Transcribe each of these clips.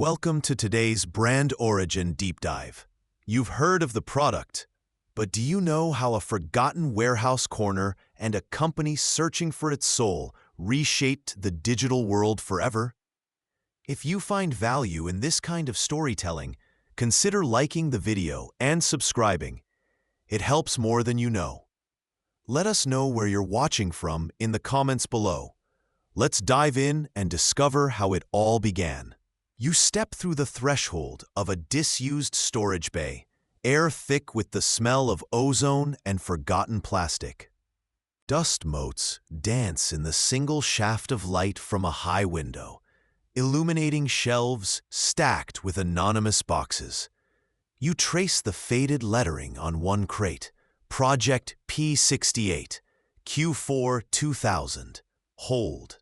Welcome to today's brand origin deep dive. You've heard of the product, but do you know how a forgotten warehouse corner and a company searching for its soul reshaped the digital world forever? If you find value in this kind of storytelling, consider liking the video and subscribing. It helps more than you know. Let us know where you're watching from in the comments below. Let's dive in and discover how it all began. You step through the threshold of a disused storage bay, air thick with the smell of ozone and forgotten plastic. Dust motes dance in the single shaft of light from a high window, illuminating shelves stacked with anonymous boxes. You trace the faded lettering on one crate, Project P68, Q4 2000, Hold.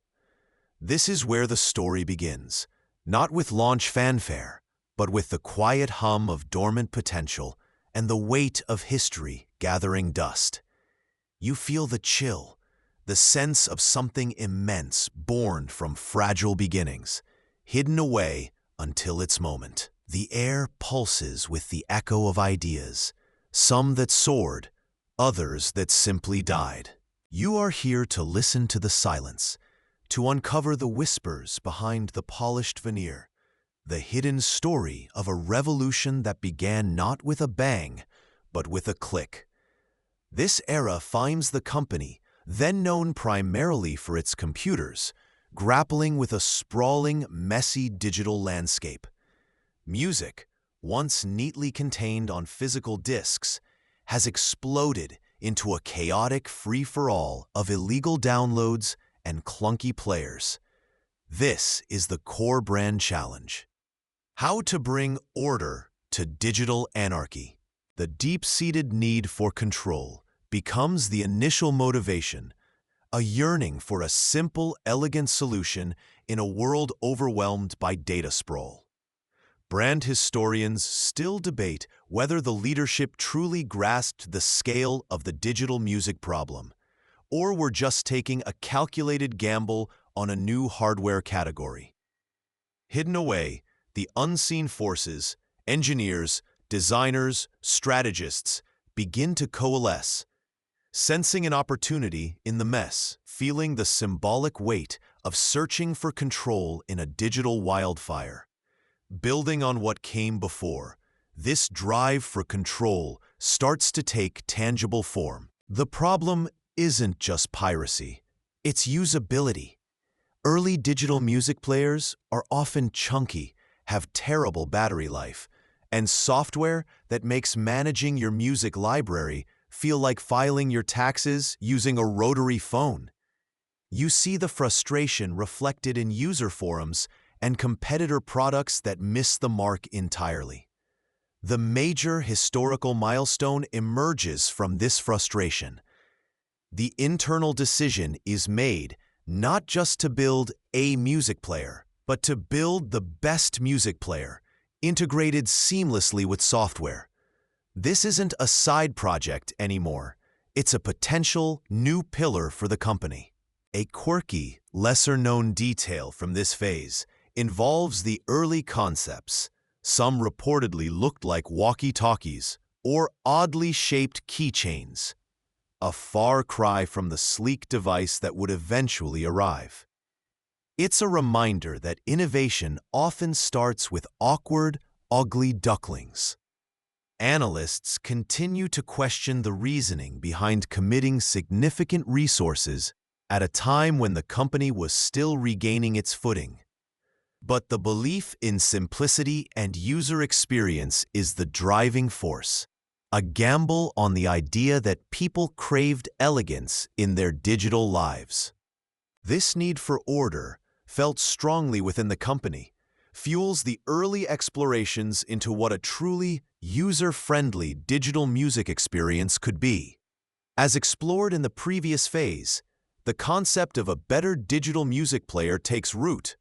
This is where the story begins. Not with launch fanfare, but with the quiet hum of dormant potential and the weight of history gathering dust. You feel the chill, the sense of something immense born from fragile beginnings, hidden away until its moment. The air pulses with the echo of ideas, some that soared, others that simply died. You are here to listen to the silence, to uncover the whispers behind the polished veneer, the hidden story of a revolution that began not with a bang, but with a click. This era finds the company, then known primarily for its computers, grappling with a sprawling, messy digital landscape. Music, once neatly contained on physical discs, has exploded into a chaotic free-for-all of illegal downloads and clunky players. This is the core brand challenge. How to bring order to digital anarchy. The deep-seated need for control becomes the initial motivation, a yearning for a simple, elegant solution in a world overwhelmed by data sprawl. Brand historians still debate whether the leadership truly grasped the scale of the digital music problem, or were just taking a calculated gamble on a new hardware category. Hidden away, the unseen forces, engineers, designers, strategists begin to coalesce, sensing an opportunity in the mess, feeling the symbolic weight of searching for control in a digital wildfire. Building on what came before, this drive for control starts to take tangible form. The problem isn't just piracy, it's usability. Early digital music players are often chunky, have terrible battery life, and software that makes managing your music library feel like filing your taxes using a rotary phone. You see the frustration reflected in user forums and competitor products that miss the mark entirely. The major historical milestone emerges from this frustration. The internal decision is made not just to build a music player, but to build the best music player, integrated seamlessly with software. This isn't a side project anymore. It's a potential new pillar for the company. A quirky, lesser-known detail from this phase involves the early concepts. Some reportedly looked like walkie-talkies or oddly shaped keychains. A far cry from the sleek device that would eventually arrive. It's a reminder that innovation often starts with awkward, ugly ducklings. Analysts continue to question the reasoning behind committing significant resources at a time when the company was still regaining its footing. But the belief in simplicity and user experience is the driving force. A gamble on the idea that people craved elegance in their digital lives. This need for order, felt strongly within the company, fuels the early explorations into what a truly user-friendly digital music experience could be. As explored in the previous phase, the concept of a better digital music player takes root,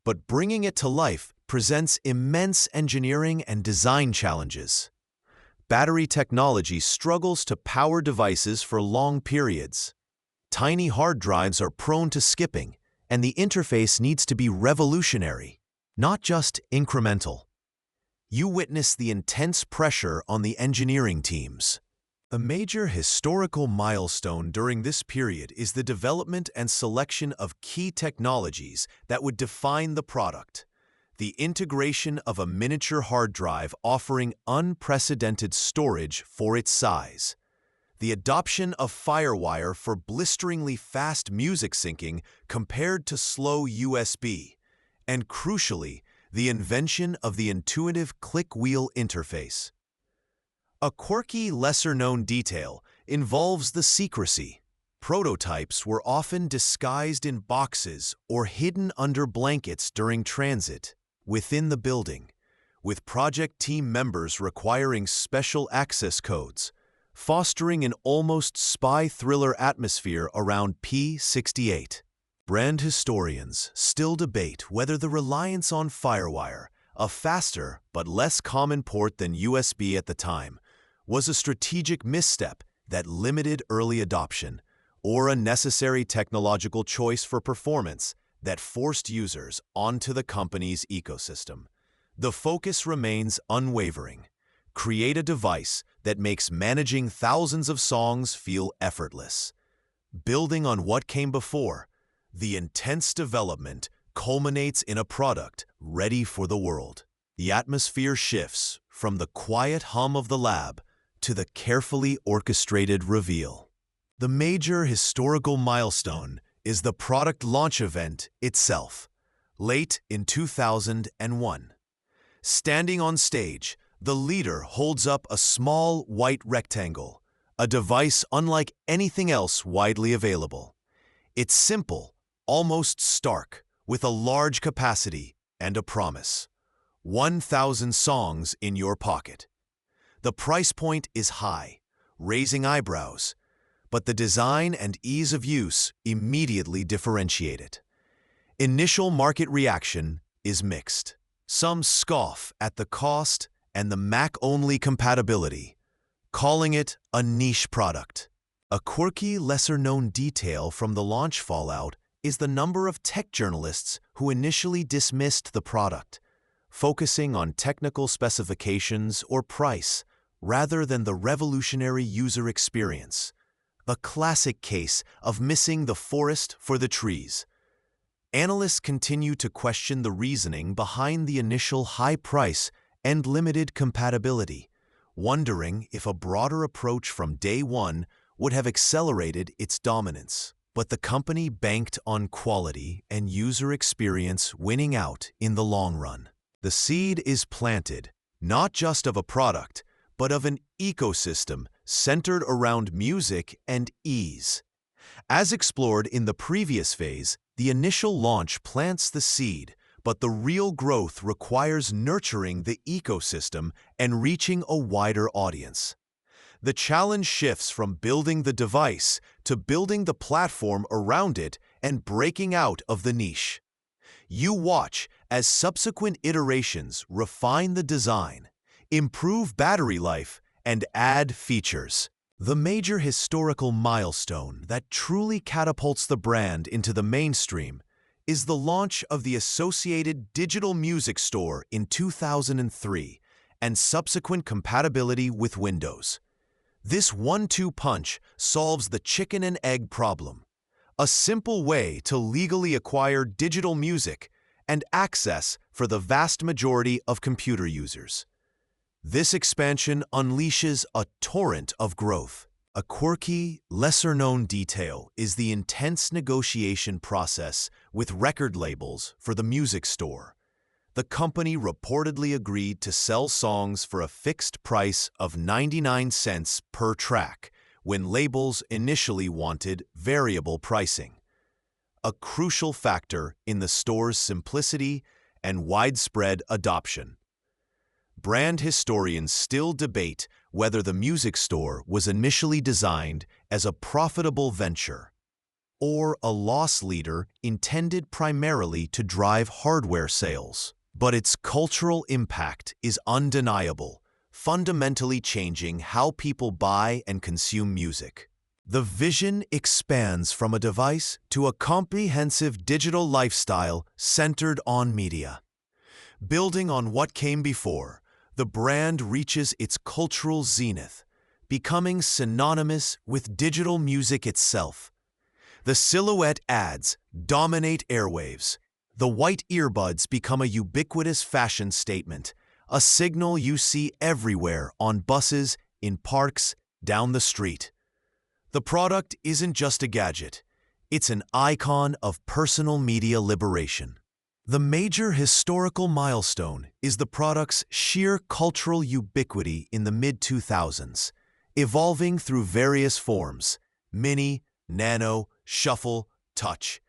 but bringing it to life presents immense engineering and design challenges. Battery technology struggles to power devices for long periods. Tiny hard drives are prone to skipping, and the interface needs to be revolutionary. not just incremental. You witness the intense pressure on the engineering teams. A major historical milestone during this period is the development and selection of key technologies that would define the product. The integration of a miniature hard drive offering unprecedented storage for its size. The adoption of FireWire for blisteringly fast music syncing compared to slow USB. And crucially, the invention of the intuitive click-wheel interface. A quirky, lesser-known detail involves the secrecy. Prototypes were often disguised in boxes or hidden under blankets during transit within the building, with project team members requiring special access codes, fostering an almost spy thriller atmosphere around P68. Brand historians still debate whether the reliance on FireWire, a faster but less common port than USB at the time, was a strategic misstep that limited early adoption, or a necessary technological choice for performance that forced users onto the company's ecosystem. The focus remains unwavering. Create a device that makes managing thousands of songs feel effortless. Building on what came before, the intense development culminates in a product ready for the world. The atmosphere shifts from the quiet hum of the lab to the carefully orchestrated reveal. The major historical milestone is the product launch event itself, late in 2001. Standing on stage, the leader holds up a small white rectangle, a device unlike anything else widely available. It's simple, almost stark, with a large capacity and a promise. 1,000 songs in your pocket. The price point is high, raising eyebrows, but the design and ease of use immediately differentiate it. Initial market reaction is mixed. Some scoff at the cost and the Mac-only compatibility, calling it a niche product. A quirky, lesser-known detail from the launch fallout is the number of tech journalists who initially dismissed the product, focusing on technical specifications or price rather than the revolutionary user experience. A classic case of missing the forest for the trees. Analysts continue to question the reasoning behind the initial high price and limited compatibility, wondering if a broader approach from day one would have accelerated its dominance. But the company banked on quality and user experience winning out in the long run. The seed is planted, not just of a product, but of an ecosystem centered around music and ease. As explored in the previous phase, the initial launch plants the seed, but the real growth requires nurturing the ecosystem and reaching a wider audience. The challenge shifts from building the device to building the platform around it and breaking out of the niche. You watch as subsequent iterations refine the design, improve battery life, and add features. The major historical milestone that truly catapults the brand into the mainstream is the launch of the associated digital music store in 2003 and subsequent compatibility with Windows. This one-two punch solves the chicken and egg problem, a simple way to legally acquire digital music and access for the vast majority of computer users. This expansion unleashes a torrent of growth. A quirky, lesser-known detail is the intense negotiation process with record labels for the music store. The company reportedly agreed to sell songs for a fixed price of 99 cents per track, when labels initially wanted variable pricing. A crucial factor in the store's simplicity and widespread adoption. Brand historians still debate whether the music store was initially designed as a profitable venture or a loss leader intended primarily to drive hardware sales. But its cultural impact is undeniable, fundamentally changing how people buy and consume music. The vision expands from a device to a comprehensive digital lifestyle centered on media. Building on what came before, the brand reaches its cultural zenith, becoming synonymous with digital music itself. The silhouette ads dominate airwaves. The white earbuds become a ubiquitous fashion statement, a signal you see everywhere on buses, in parks, down the street. The product isn't just a gadget, it's an icon of personal media liberation. The major historical milestone is the product's sheer cultural ubiquity in the mid-2000s, evolving through various forms: mini, nano, shuffle, touch,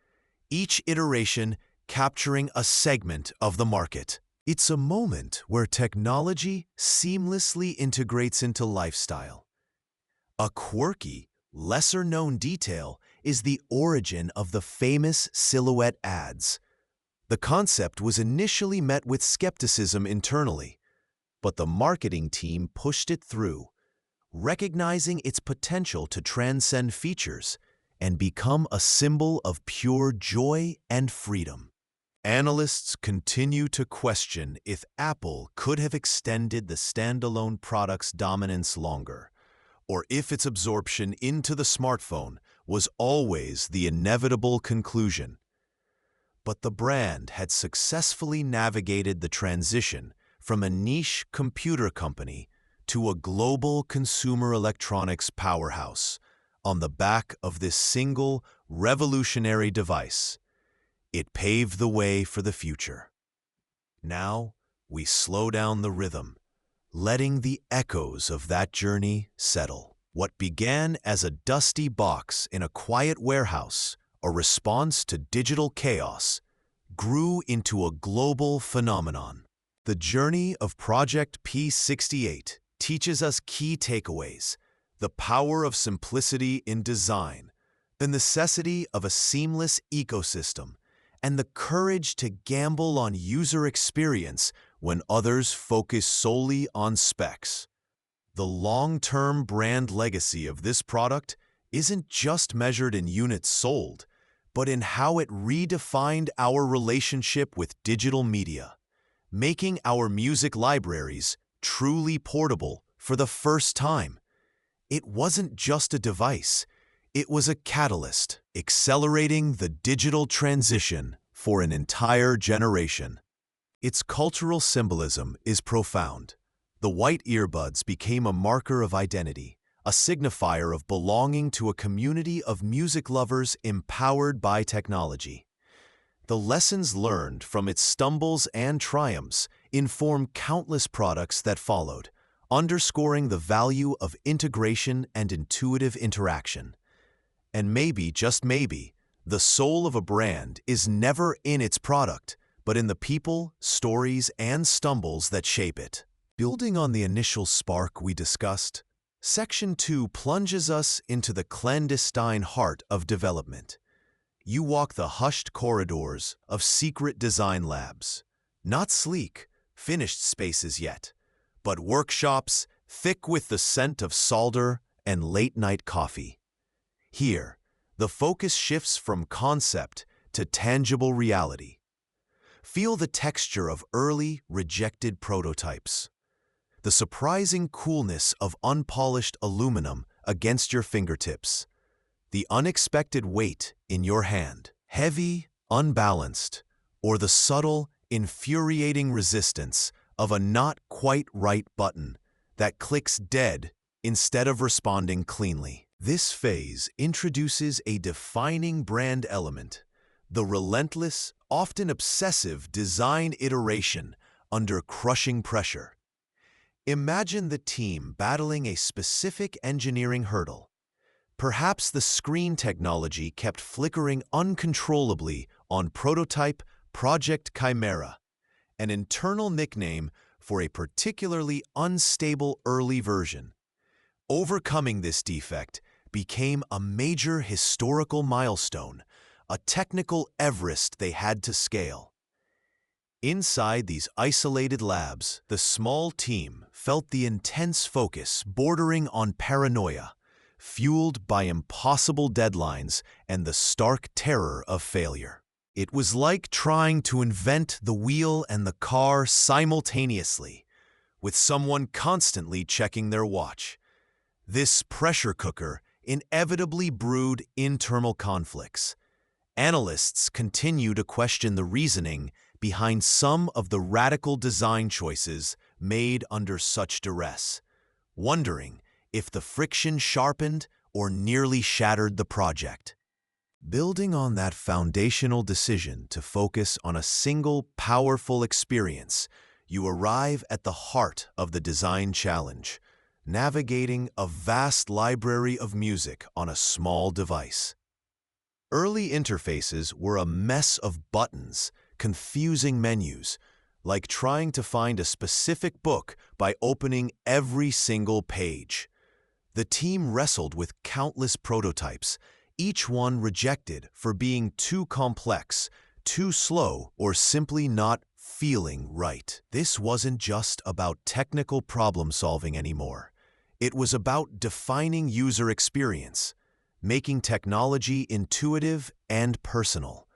each iteration capturing a segment of the market. It's a moment where technology seamlessly integrates into lifestyle. A quirky, lesser-known detail is the origin of the famous silhouette ads. The concept was initially met with skepticism internally, but the marketing team pushed it through, recognizing its potential to transcend features and become a symbol of pure joy and freedom. Analysts continue to question if Apple could have extended the standalone product's dominance longer, or if its absorption into the smartphone was always the inevitable conclusion. But the brand had successfully navigated the transition from a niche computer company to a global consumer electronics powerhouse on the back of this single revolutionary device. It paved the way for the future. Now, we slow down the rhythm, letting the echoes of that journey settle. What began as a dusty box in a quiet warehouse, a response to digital chaos, grew into a global phenomenon. The journey of Project P68 teaches us key takeaways: the power of simplicity in design, the necessity of a seamless ecosystem, and the courage to gamble on user experience when others focus solely on specs. The long-term brand legacy of this product isn't just measured in units sold, but in how it redefined our relationship with digital media, making our music libraries truly portable for the first time. It wasn't just a device, it was a catalyst, accelerating the digital transition for an entire generation. Its cultural symbolism is profound. The white earbuds became a marker of identity, a signifier of belonging to a community of music lovers empowered by technology. The lessons learned from its stumbles and triumphs inform countless products that followed, underscoring the value of integration and intuitive interaction. And maybe, just maybe, the soul of a brand is never in its product, but in the people, stories, and stumbles that shape it. Building on the initial spark we discussed, Section 2 plunges us into the clandestine heart of development. You walk the hushed corridors of secret design labs. Not sleek, finished spaces yet, but workshops thick with the scent of solder and late-night coffee. Here, the focus shifts from concept to tangible reality. Feel the texture of early, rejected prototypes, the surprising coolness of unpolished aluminum against your fingertips, the unexpected weight in your hand, heavy, unbalanced, or the subtle, infuriating resistance of a not-quite-right button that clicks dead instead of responding cleanly. This phase introduces a defining brand element: the relentless, often obsessive design iteration under crushing pressure. Imagine the team battling a specific engineering hurdle. Perhaps the screen technology kept flickering uncontrollably on prototype Project Chimera, an internal nickname for a particularly unstable early version. Overcoming this defect became a major historical milestone, a technical Everest they had to scale. Inside these isolated labs, the small team felt the intense focus bordering on paranoia, fueled by impossible deadlines and the stark terror of failure. It was like trying to invent the wheel and the car simultaneously, with someone constantly checking their watch. This pressure cooker inevitably brewed internal conflicts. Analysts continue to question the reasoning behind some of the radical design choices made under such duress, wondering if the friction sharpened or nearly shattered the project. Building on that foundational decision to focus on a single powerful experience, you arrive at the heart of the design challenge, navigating a vast library of music on a small device. Early interfaces were a mess of buttons, confusing menus, like trying to find a specific book by opening every single page. The team wrestled with countless prototypes, each one rejected for being too complex, too slow, or simply not feeling right. This wasn't just about technical problem-solving anymore. It was about defining user experience, making technology intuitive and personal.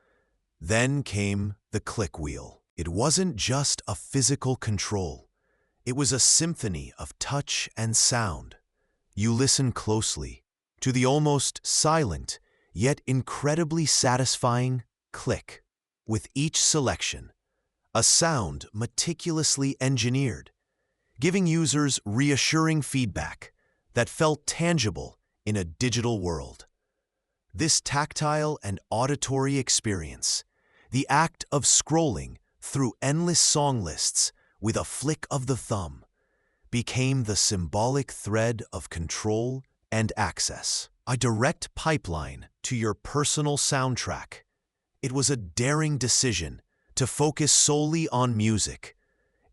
Then came the click wheel. It wasn't just a physical control. It was a symphony of touch and sound. You listen closely to the almost silent, yet incredibly satisfying click. With each selection, a sound meticulously engineered, giving users reassuring feedback that felt tangible in a digital world. This tactile and auditory experience, the act of scrolling through endless song lists with a flick of the thumb, became the symbolic thread of control and access. A direct pipeline to your personal soundtrack. It was a daring decision to focus solely on music,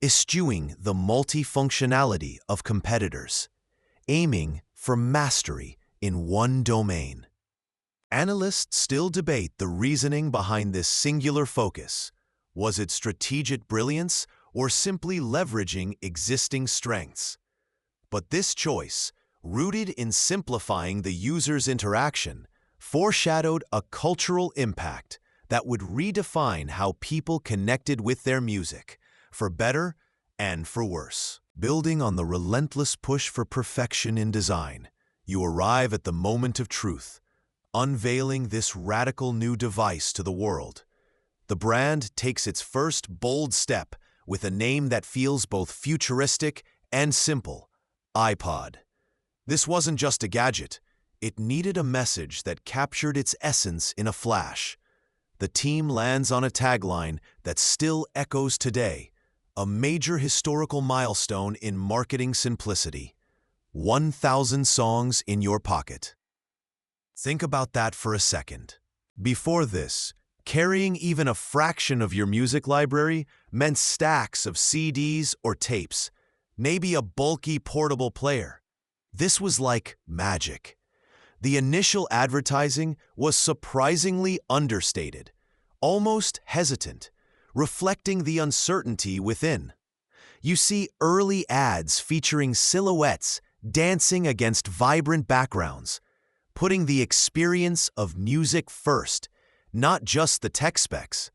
eschewing the multifunctionality of competitors, aiming for mastery in one domain. Analysts still debate the reasoning behind this singular focus. Was it strategic brilliance or simply leveraging existing strengths? But this choice, rooted in simplifying the user's interaction, foreshadowed a cultural impact that would redefine how people connected with their music, for better and for worse. Building on the relentless push for perfection in design, you arrive at the moment of truth, unveiling this radical new device to the world. The brand takes its first bold step with a name that feels both futuristic and simple: iPod. This wasn't just a gadget. It needed a message that captured its essence in a flash. The team lands on a tagline that still echoes today, a major historical milestone in marketing simplicity: 1,000 songs in your pocket. Think about that for a second. Before this, carrying even a fraction of your music library meant stacks of CDs or tapes, maybe a bulky portable player. This was like magic. The initial advertising was surprisingly understated, almost hesitant, reflecting the uncertainty within. You see early ads featuring silhouettes dancing against vibrant backgrounds, putting the experience of music first, not just the tech specs.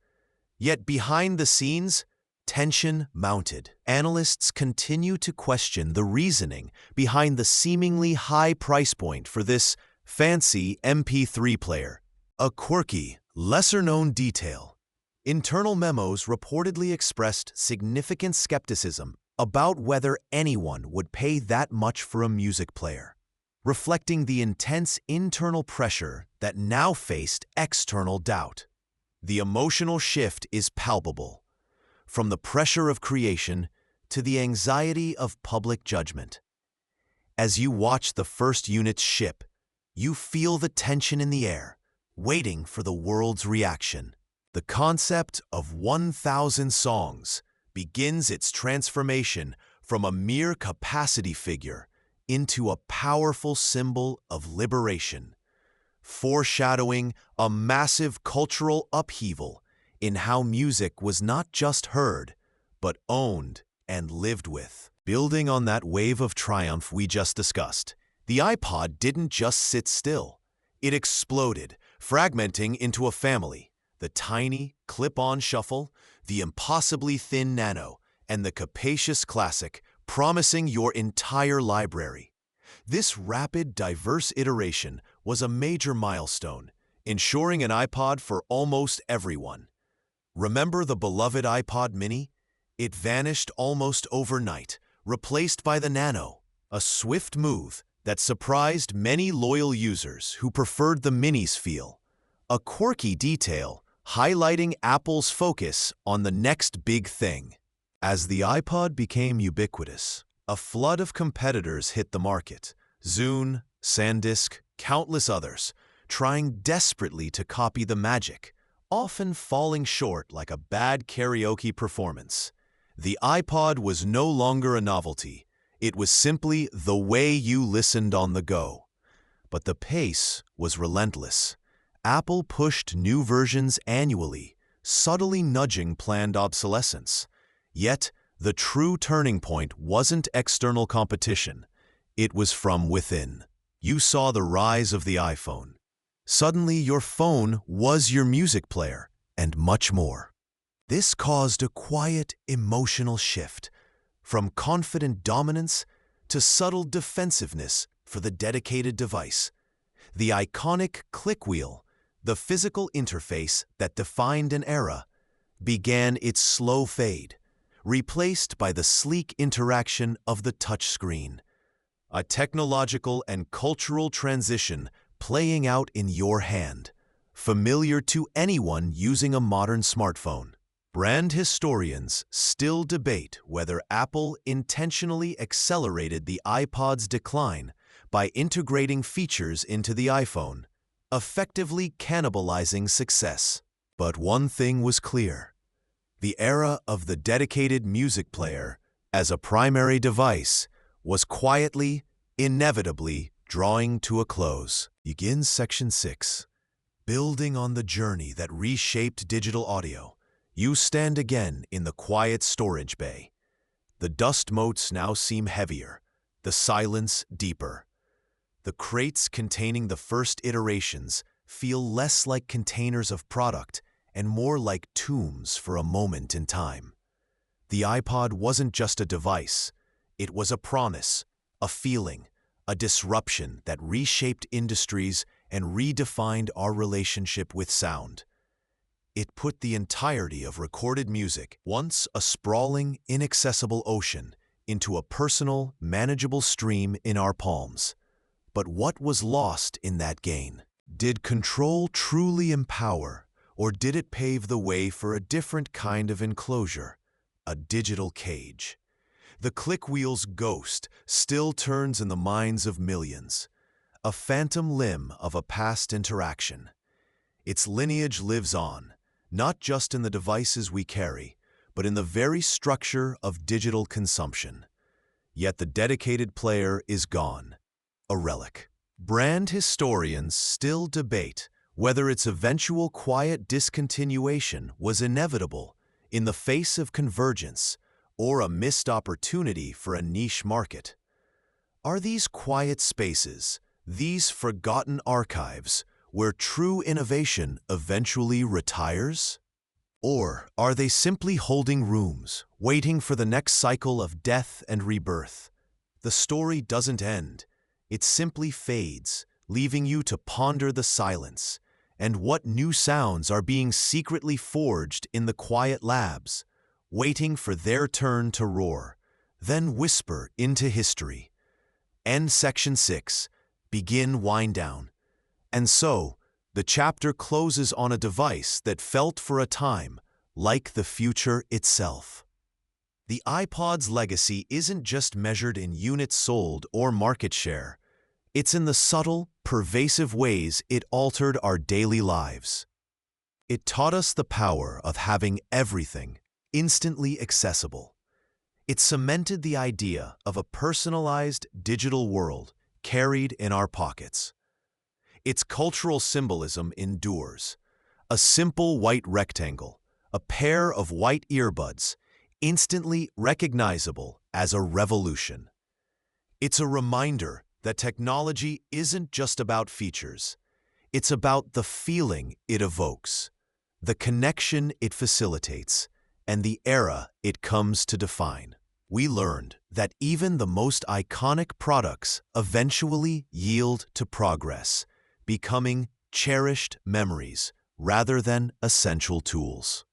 Yet behind the scenes, tension mounted. Analysts continue to question the reasoning behind the seemingly high price point for this fancy MP3 player. A quirky, lesser-known detail. Internal memos reportedly expressed significant skepticism about whether anyone would pay that much for a music player, reflecting the intense internal pressure that now faced external doubt. The emotional shift is palpable, from the pressure of creation to the anxiety of public judgment. As you watch the first units ship, you feel the tension in the air, waiting for the world's reaction. The concept of 1,000 songs begins its transformation from a mere capacity figure into a powerful symbol of liberation, foreshadowing a massive cultural upheaval in how music was not just heard, but owned and lived with. Building on that wave of triumph we just discussed, the iPod didn't just sit still. It exploded, fragmenting into a family, the tiny, clip-on shuffle, the impossibly thin nano, and the capacious classic, promising your entire library. This rapid, diverse iteration was a major milestone, ensuring an iPod for almost everyone. Remember the beloved iPod mini? It vanished almost overnight, replaced by the Nano, a swift move that surprised many loyal users who preferred the mini's feel. A quirky detail highlighting Apple's focus on the next big thing. As the iPod became ubiquitous, a flood of competitors hit the market. Zune, SanDisk, countless others, trying desperately to copy the magic, often falling short like a bad karaoke performance. The iPod was no longer a novelty. It was simply the way you listened on the go. But the pace was relentless. Apple pushed new versions annually, subtly nudging planned obsolescence. Yet, the true turning point wasn't external competition. It was from within. You saw the rise of the iPhone. Suddenly, your phone was your music player, and much more. This caused a quiet, emotional shift, from confident dominance to subtle defensiveness for the dedicated device. The iconic click wheel, the physical interface that defined an era, began its slow fade, replaced by the sleek interaction of the touchscreen. A technological and cultural transition playing out in your hand, familiar to anyone using a modern smartphone. Brand historians still debate whether Apple intentionally accelerated the iPod's decline by integrating features into the iPhone, effectively cannibalizing success. But one thing was clear: the era of the dedicated music player as a primary device was quietly, inevitably drawing to a close. Begins Section 6. Building on the journey that reshaped digital audio, you stand again in the quiet storage bay. The dust motes now seem heavier, the silence deeper. The crates containing the first iterations feel less like containers of product and more like tombs for a moment in time. The iPod wasn't just a device. It was a promise, a feeling, a disruption that reshaped industries and redefined our relationship with sound. It put the entirety of recorded music, once a sprawling, inaccessible ocean, into a personal, manageable stream in our palms. But what was lost in that gain? Did control truly empower, or did it pave the way for a different kind of enclosure, a digital cage? The click wheel's ghost still turns in the minds of millions, a phantom limb of a past interaction. Its lineage lives on, not just in the devices we carry, but in the very structure of digital consumption. Yet the dedicated player is gone, a relic. Brand historians still debate whether its eventual quiet discontinuation was inevitable in the face of convergence or a missed opportunity for a niche market. Are these quiet spaces, these forgotten archives, where true innovation eventually retires? Or are they simply holding rooms, waiting for the next cycle of death and rebirth? The story doesn't end. It simply fades, leaving you to ponder the silence and what new sounds are being secretly forged in the quiet labs, waiting for their turn to roar, then whisper into history. End Section 6. Begin wind down. And so, the chapter closes on a device that felt for a time like the future itself. The iPod's legacy isn't just measured in units sold or market share. It's in the subtle, pervasive ways it altered our daily lives. It taught us the power of having everything instantly accessible. It cemented the idea of a personalized digital world carried in our pockets. Its cultural symbolism endures. A simple white rectangle, a pair of white earbuds, instantly recognizable as a revolution. It's a reminder that technology isn't just about features. It's about the feeling it evokes. the connection it facilitates, and the era it comes to define. We learned that even the most iconic products eventually yield to progress, becoming cherished memories rather than essential tools.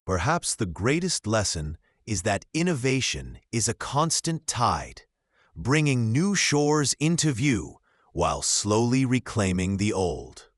Perhaps the greatest lesson is that innovation is a constant tide, bringing new shores into view while slowly reclaiming the old.